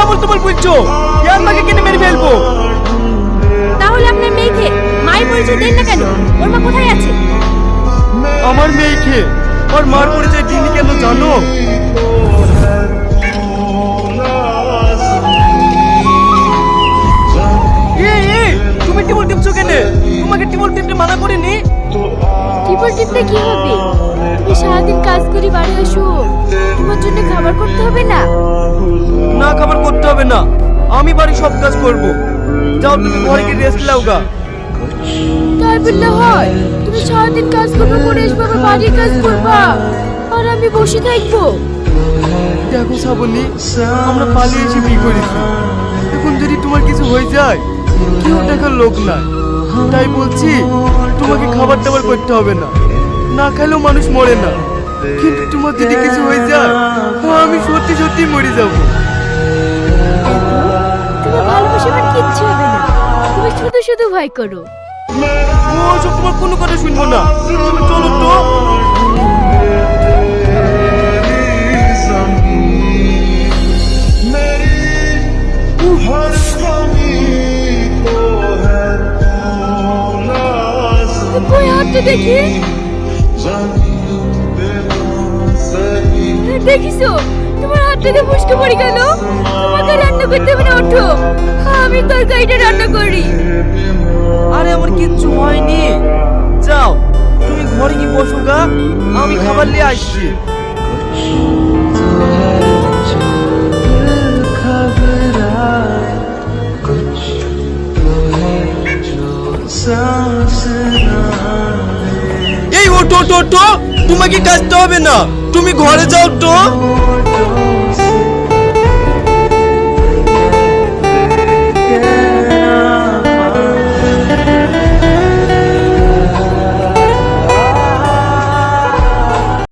আমল তোমার বলছো? আমাকে কেন মেরে ফেলবো? তাহলে আপনার মেয়েকে মায়ের পরিচয় দেন না কেন? ওর মা কোথায় আছে? আমার মেয়েকে আর মার পরিচয় দিইনি কেন জানো? তুমি টিবল টিপছো কেন? তোমাকে টিবল টিপতে মানা করিনি? টিপল টিপতে কি হবে? তুমি সারাদিন কাজ করে বাড়ি আসো, তোমার জন্য খাবার করতে হবে না? না, খাবার করতে হবে না, আমি বাড়ি সব কাজ করব। যাও তুমি ঘরে গিয়ে রেস্ট নাও গা। তাই বললে হয়? তুমি সারাদিন কাজ করবে, করে আসবে, আবার বাড়ির কাজ করবা, আর আমি বসে থাকবো? দেখো শ্রাবণী, আমরা পালিয়ে এসে বিয়ে করেছি। এখন যদি তোমার কিছু হয়ে যায়, কেউ দেখার লোক নাই। তাই বলছি তোমাকে খাবার দাবার করতে হবে না, না খেলেও মানুষ মরে না। কিন্তু তোমার যদি কিছু হয়ে যায়, আমি সত্যি সত্যি মরে যাবো। তোমার ভালোবাসা আমার কিচ্ছু হবে না, তুমি শুধু শুধু ভয় করো। ওসব তোমার কোনো কথা শুনবো না, তুমি চলো তো। কই হাতটা দেখি? দেখিছো তোমার হাতটাতে ফুসকে পড়ে গেল? তোমাকে রান্না করতে হবে না, ওঠো, আমি তরকারিটা রান্না করি। আরে আমার কিচ্ছু হয়নি, যাও তুমি ঘরে কি বসো গা, আমি খাবার নিয়ে আসছি। এই ওঠো ওঠো ওঠো, তোমাকে কাজতে হবে না, তুমি ঘরে যাও তো।